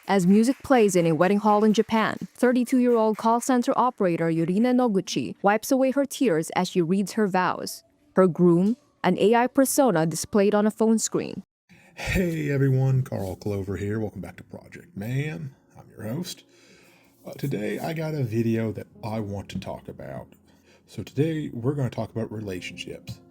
As music plays in a wedding hall in Japan, 32-year-old call center operator Yurine Noguchi wipes away her tears as she reads her vows. Her groom, an AI persona displayed on a phone screen. Hey everyone, Carl Clover here. Welcome back to Project Mayhem. I'm your host. Today I got a video that I want to talk about. So today we're going to talk about relationships,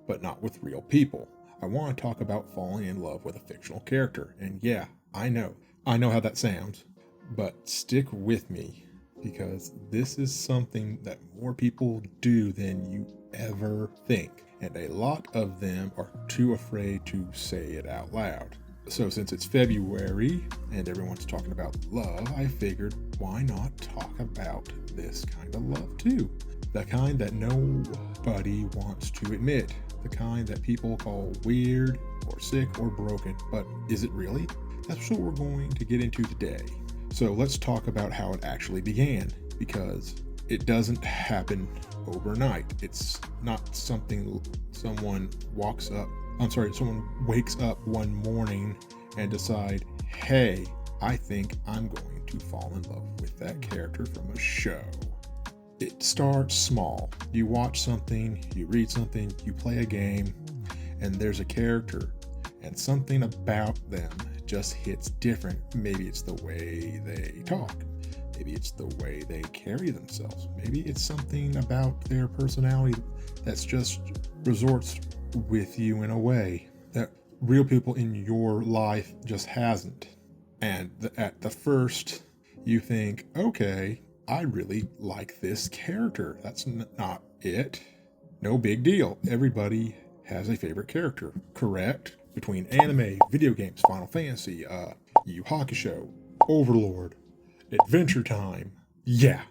but not with real people. I want to talk about falling in love with a fictional character. And yeah, I know how that sounds, but stick with me because this is something that more people do than you ever think. And a lot of them are too afraid to say it out loud. So since it's February and everyone's talking about love, I figured why not talk about this kind of love too? The kind that nobody wants to admit. The kind that people call weird or sick or broken. But is it really? That's what we're going to get into today. So let's talk about how it actually began, because it doesn't happen overnight. It's not something someone wakes up one morning and decide, hey, I think I'm going to fall in love with that character from a show. It starts small. You watch something, you read something, you play a game, and there's a character, and something about them just hits different. Maybe it's the way they talk. Maybe it's the way they carry themselves. Maybe it's something about their personality that's just resorts with you in a way that real people in your life just hasn't. And at the first, you think, okay, I really like this character. That's not it. No big deal. Everybody has a favorite character, correct? Between anime, video games, Final Fantasy, Yu Hakusho, Overlord, Adventure Time. Yeah.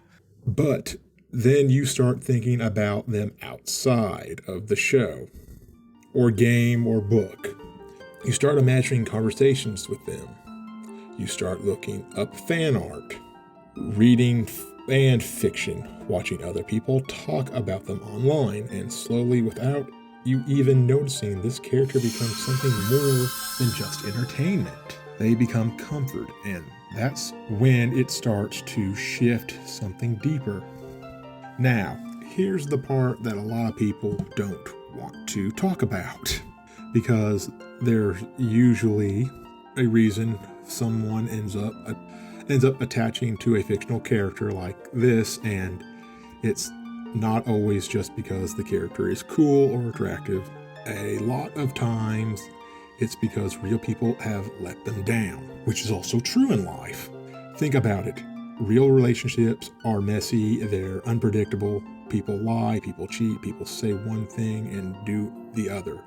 But then you start thinking about them outside of the show, or game, or book. You start imagining conversations with them. You start looking up fan art, reading fan fiction, watching other people talk about them online, and slowly, without you even noticing, this character becomes something more than just entertainment. They become comfort, and that's when it starts to shift something deeper. Now, here's the part that a lot of people don't want to talk about, because there's usually a reason someone ends up attaching to a fictional character like this, and it's not always just because the character is cool or attractive. A lot of times it's because real people have let them down, which is also true in life. Think about it. Real relationships are messy, they're unpredictable. People lie, people cheat, people say one thing and do the other.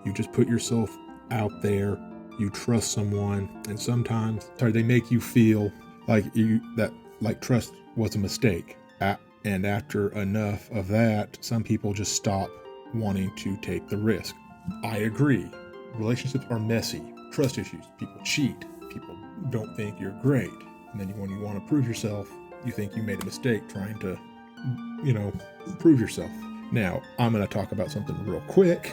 You just put yourself out there, you trust someone, and sometimes they make you feel like trust was a mistake. And after enough of that, some people just stop wanting to take the risk. I agree. Relationships are messy. Trust issues. People cheat. People don't think you're great. And then when you want to prove yourself, you think you made a mistake trying to, prove yourself. Now, I'm going to talk about something real quick.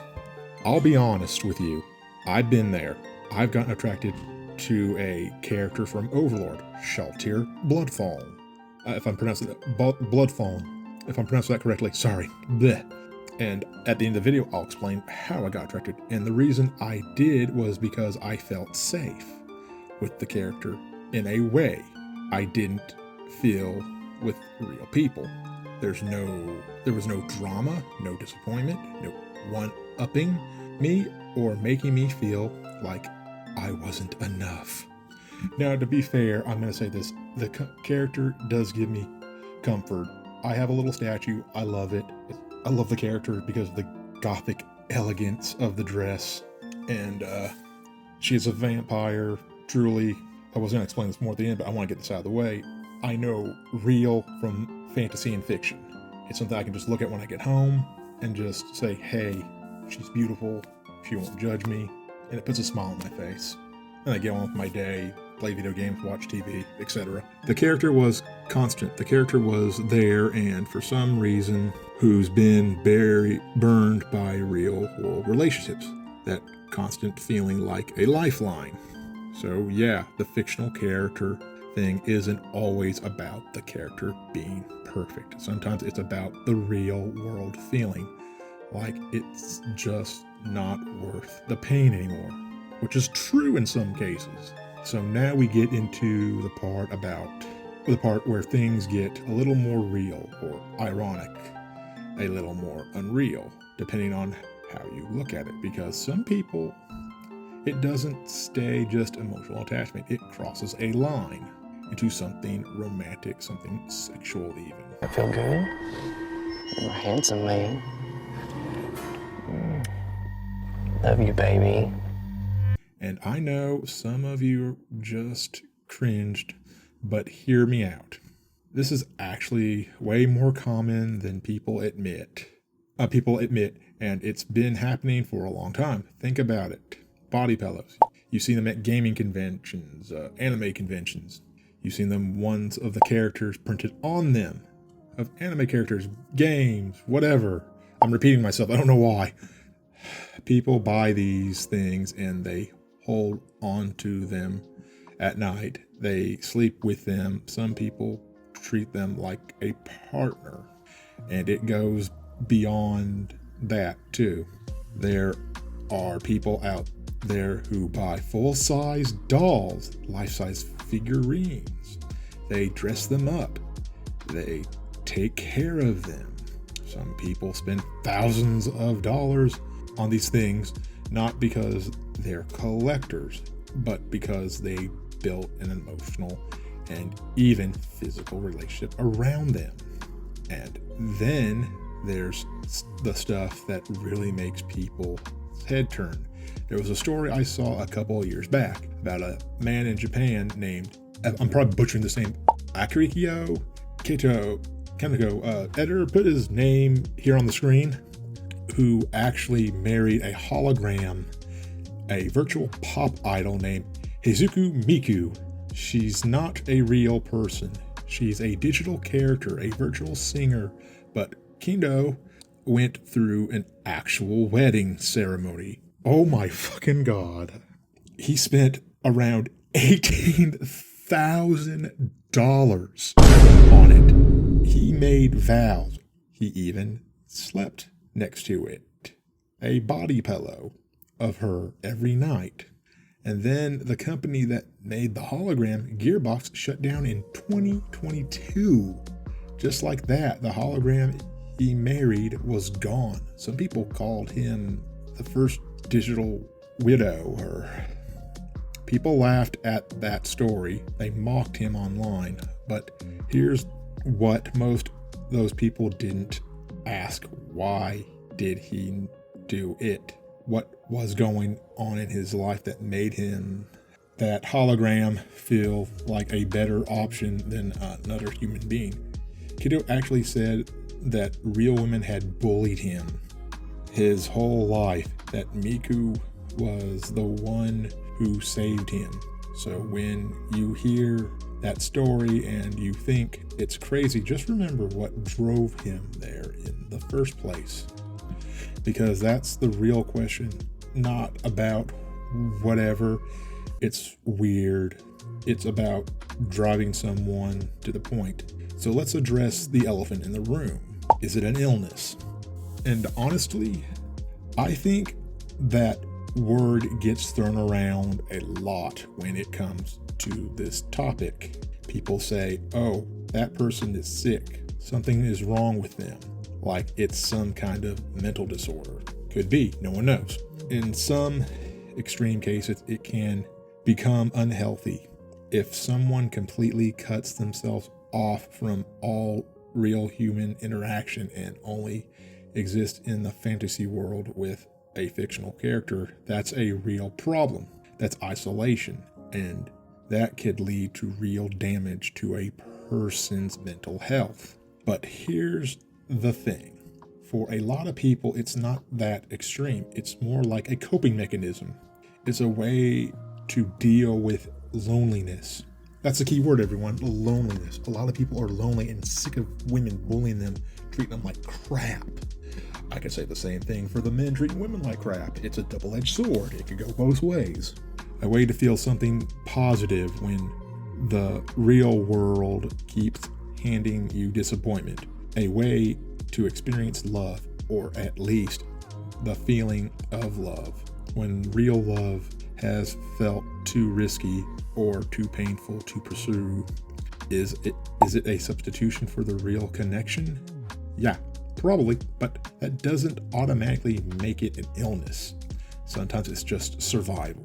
I'll be honest with you. I've been there. I've gotten attracted to a character from Overlord, Shaltir Bloodfall. If I'm pronouncing that, Bloodfallen. If I'm pronouncing that correctly, sorry. Bleh. And at the end of the video, I'll explain how I got attracted. And the reason I did was because I felt safe with the character in a way I didn't feel with real people. There was no drama, no disappointment, no one-upping me or making me feel like I wasn't enough. Now, to be fair, I'm going to say this. The character does give me comfort. I have a little statue. I love it. I love the character because of the gothic elegance of the dress. And she's a vampire. Truly, I was going to explain this more at the end, but I want to get this out of the way. I know real from fantasy and fiction. It's something I can just look at when I get home and just say, hey, she's beautiful. She won't judge me. And it puts a smile on my face. And I get on with my day, play video games, watch TV, etc. The character was constant. The character was there, and for some reason, who's been burned by real world relationships. That constant feeling like a lifeline. So yeah, the fictional character thing isn't always about the character being perfect. Sometimes it's about the real world feeling like it's just not worth the pain anymore, which is true in some cases. So now we get into the part where things get a little more real or ironic, a little more unreal, depending on how you look at it. Because some people, it doesn't stay just emotional attachment. It crosses a line into something romantic, something sexual even. I feel good. You're a handsome man. Love you, baby. And I know some of you just cringed, but hear me out. This is actually way more common than people admit. And it's been happening for a long time. Think about it. Body pillows. You've seen them at gaming conventions, anime conventions. You've seen them ones of the characters printed on them, of anime characters, games, whatever. I'm repeating myself. I don't know why. People buy these things and they hold on to them at night. They sleep with them. Some people treat them like a partner. And it goes beyond that too. There are people out there who buy full-size dolls, life-size figurines. They dress them up. They take care of them. Some people spend thousands of dollars on these things, not because they're collectors, but because they built an emotional and even physical relationship around them. And then there's the stuff that really makes people's head turn. There was a story I saw a couple of years back about a man in Japan named, I'm probably butchering this name, Akirikyo Kaneko. Editor, put his name here on the screen, who actually married a hologram, a virtual pop idol named Heizuku Miku. She's not a real person. She's a digital character, a virtual singer, but Kendo went through an actual wedding ceremony. Oh my fucking God. He spent around $18,000 on it. He made vows. He even slept next to it. A body pillow of her every night. And then the company that made the hologram, Gearbox, shut down in 2022. Just like that, the hologram he married was gone. Some people called him the first digital widow. Or people laughed at that story. They mocked him online. But here's what most those people didn't ask. Why did he do it? What was going on in his life that made him, that hologram, feel like a better option than another human being? Kido actually said that real women had bullied him his whole life, that Miku was the one who saved him. So when you hear that story and you think it's crazy, just remember what drove him there in the first place. Because that's the real question, not about whatever. It's weird. It's about driving someone to the point. So let's address the elephant in the room. Is it an illness? And honestly, I think that word gets thrown around a lot when it comes to this topic. People say, oh, that person is sick. Something is wrong with them. Like it's some kind of mental disorder. Could be, no one knows. In some extreme cases, it can become unhealthy if someone completely cuts themselves off from all real human interaction and only exist in the fantasy world with a fictional character. That's a real problem. That's isolation, and that could lead to real damage to a person's mental health. But here's the thing. For a lot of people, it's not that extreme. It's more like a coping mechanism. It's a way to deal with loneliness. That's the key word, everyone, loneliness. A lot of people are lonely and sick of women bullying them, treating them like crap. I could say the same thing for the men treating women like crap. It's a double-edged sword. It could go both ways. a way to feel something positive when the real world keeps handing you disappointment, a way to experience love, or at least the feeling of love, when real love has felt too risky or too painful to pursue. Is it a substitution for the real connection? Yeah, probably, but that doesn't automatically make it an illness. Sometimes it's just survival.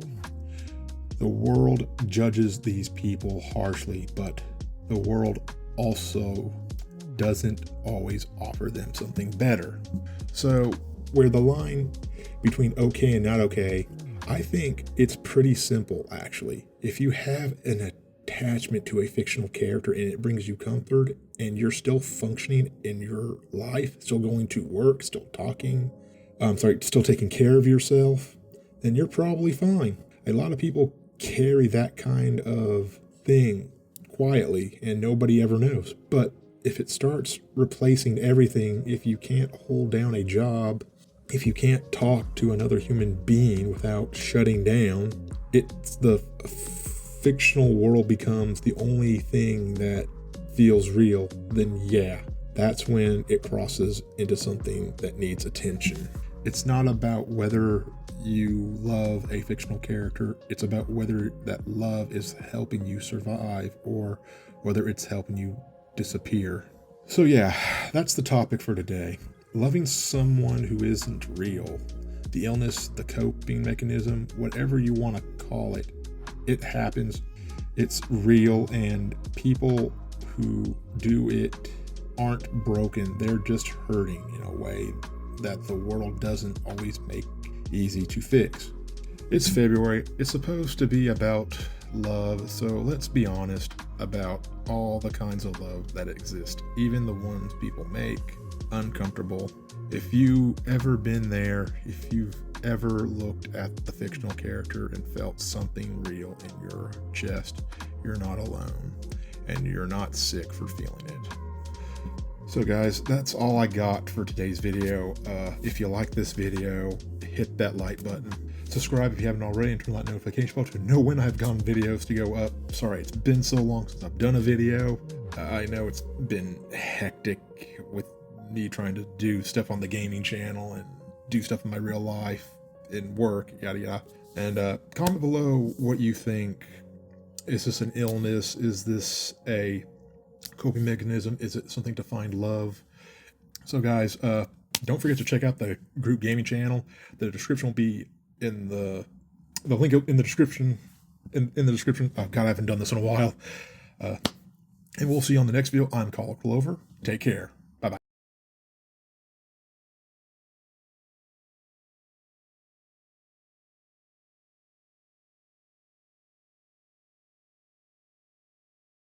The world judges these people harshly, but the world also doesn't always offer them something better. So, where the line between okay and not okay, I think it's pretty simple actually. If you have an attachment to a fictional character and it brings you comfort and you're still functioning in your life, still going to work, still still taking care of yourself, then you're probably fine. A lot of people carry that kind of thing quietly and nobody ever knows. But if it starts replacing everything, if you can't hold down a job, if you can't talk to another human being without shutting down, it's the fictional world becomes the only thing that feels real, then yeah, that's when it crosses into something that needs attention. It's not about whether you love a fictional character, it's about whether that love is helping you survive or whether it's helping you disappear. So yeah, that's the topic for today. Loving someone who isn't real. The illness, the coping mechanism, whatever you want to call it, it happens. It's real, and people who do it aren't broken. They're just hurting in a way that the world doesn't always make easy to fix. It's February. It's supposed to be about love, so let's be honest about all the kinds of love that exist, even the ones people make uncomfortable. If you ever been there, if you've ever looked at the fictional character and felt something real in your chest, you're not alone, and you're not sick for feeling it. So guys, that's all I got for today's video. If you like this video, hit that like button. Subscribe if you haven't already, and turn on that notification bell to know when I've gotten videos to go up. Sorry, it's been so long since I've done a video. I know it's been hectic with me trying to do stuff on the gaming channel and do stuff in my real life and work, yada yada. And comment below what you think. Is this an illness? Is this a coping mechanism? Is it something to find love? So guys, don't forget to check out the group gaming channel. The description will be in the link in the description. In the description. Oh God, I haven't done this in a while. And we'll see you on the next video. I'm Carl Clover. Take care.